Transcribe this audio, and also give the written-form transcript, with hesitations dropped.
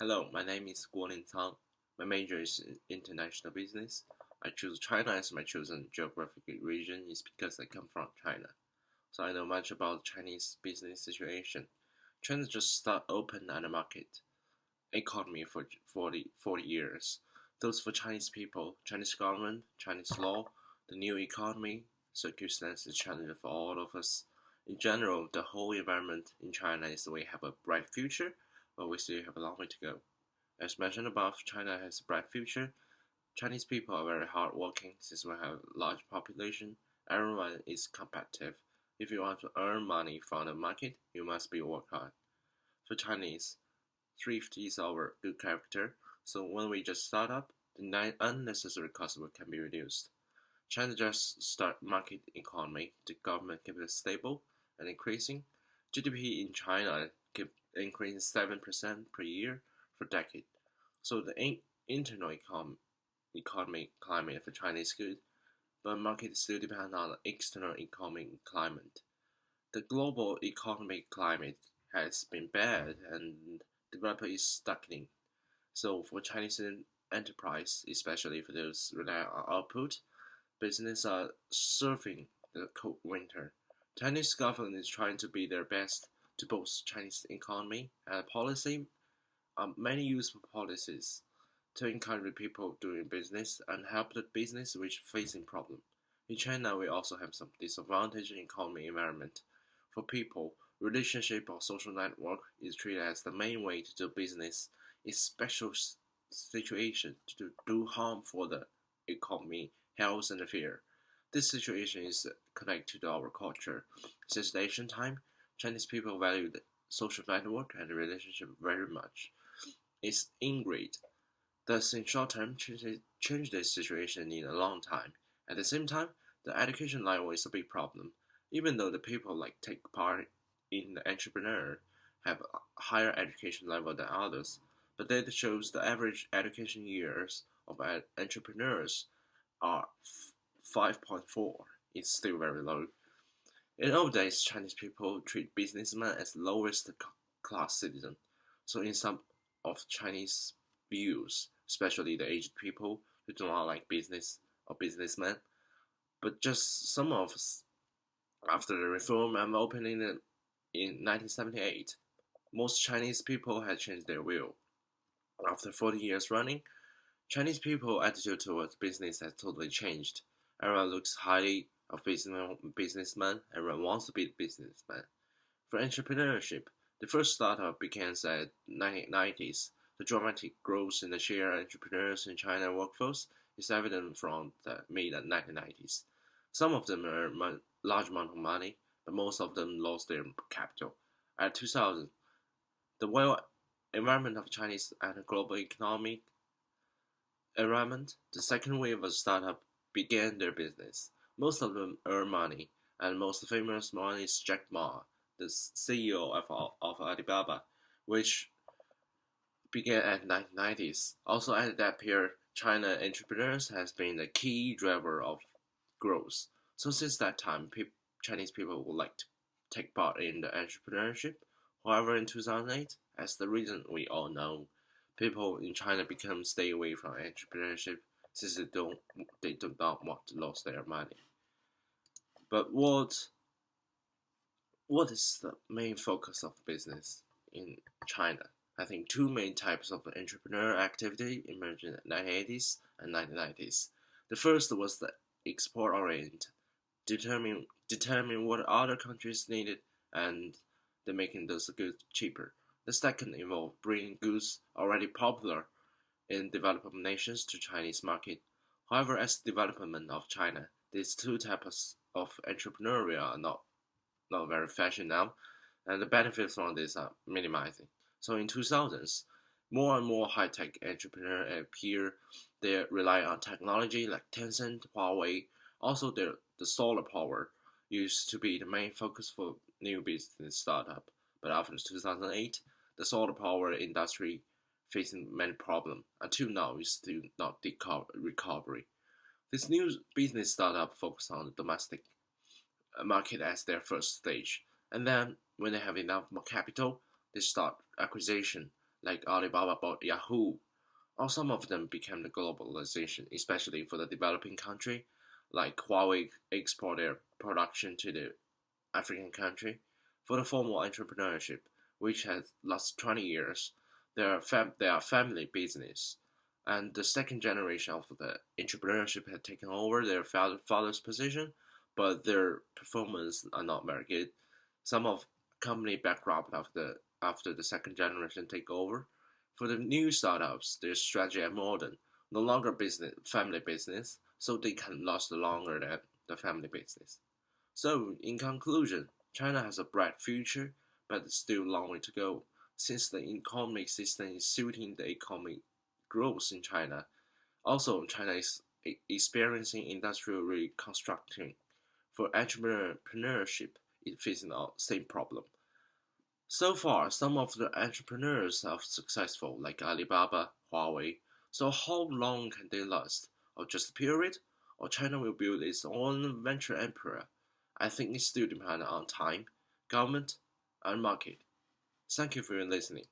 Hello, my name is lincang. My major is in international business. I choose China as my chosen geographic region is because I come from China, so I know much about Chinese business situation. China just start open on the market economy for 40 years. Those for Chinese people, Chinese government, Chinese law, the new economy, circumstances challenge for all of us. In general, the whole environment in China is we have a bright future, but we still have a long way to go. As mentioned above, China has a bright future. Chinese people are very hardworking since we have a large population. Everyone is competitive. If you want to earn money from the market, you must be work hard. For Chinese, thrift is our good character, so when we just start up, the unnecessary costs can be reduced. China just start market economy, the government keep it stable and increasing. GDP in China keep increasing 7% per year for decades. So the internal economic climate for China is good, but market still depend on the external economic climate. The global economic climate has been bad and developer is stagnating. So for Chinese enterprise, especially for those rely on output, business are surfing the cold winter. Chinese government is trying to be their best to boost Chinese economy and policy many useful policies to encourage people doing business and help the business which facing problem. In China, we also have some disadvantage in economy environment. For people, relationship or social network is treated as the main way to do business in special situation to do harm for the economy, health, and fear. This situation is connected to our culture. Since the ancient time, Chinese people value the social network and relationship very much. It's ingrained. Thus, in short term, change this situation in a long time. At the same time, the education level is a big problem. Even though the people like take part in the entrepreneur have a higher education level than others, but data shows the average education years of entrepreneurs are 5.4. It's still very low. In old days, Chinese people treat businessmen as lowest class citizen. So in some of Chinese views, especially the aged people who do not like business or businessmen, but just some of us, after the reform and opening in 1978, most Chinese people had changed their view. After 40 years running, Chinese people attitude towards business has totally changed. Everyone looks highly of businessman. Everyone wants to be a businessman. For entrepreneurship, the first startup began at 1990s. The dramatic growth in the share of entrepreneurs in China workforce is evident from the mid-1990s. Some of them earn large amount of money, but most of them lost their capital. At 2000, the well environment of Chinese and global economic environment, the second wave of startup began their business. Most of them earn money, and most famous one is Jack Ma, the CEO of Alibaba, which began at 1990s. Also at that period, China entrepreneurs has been the key driver of growth. So since that time, Chinese people would like to take part in the entrepreneurship. However, in 2008, as the reason we all know, people in China become stay away from entrepreneurship since they do not want to lose their money. But what is the main focus of business in China? I think two main types of entrepreneur activity emerged in the 1980s and 1990s. The first was the export oriented, determine what other countries needed and then making those goods cheaper. The second involved bringing goods already popular in developed nations to Chinese market. However, as development of China, these two types of entrepreneurial are not very fashion now, and the benefits from this are minimizing. So in 2000s, more and more high-tech entrepreneurs appear. They rely on technology like Tencent, Huawei. Also, the solar power used to be the main focus for new business startup. But after 2008, the solar power industry facing many problems. Until now, is still not recovery. This new business startup focus on the domestic market as their first stage, and then when they have enough more capital, they start acquisition. like Alibaba bought Yahoo, or some of them became the globalization, especially for the developing country, like Huawei export their production to the African country. For the formal entrepreneurship, which has lasted 20 years, they are family business, and the second generation of the entrepreneurship had taken over their father's position, but their performance are not very good. Some of company bankrupt after the second generation take over. For the new startups, their strategy are modern, no longer business family business, so they can last longer than the family business. So, in conclusion, China has a bright future, but it's still a long way to go. Since the economic system is suiting the economic growth in China, also China is experiencing industrial reconstruction. For entrepreneurship, it faces the same problem. So far, some of the entrepreneurs are successful, like Alibaba, Huawei. So how long can they last? Or just a period? Or China will build its own venture empire? I think it still depends on time, government, and market. Thank you for your listening.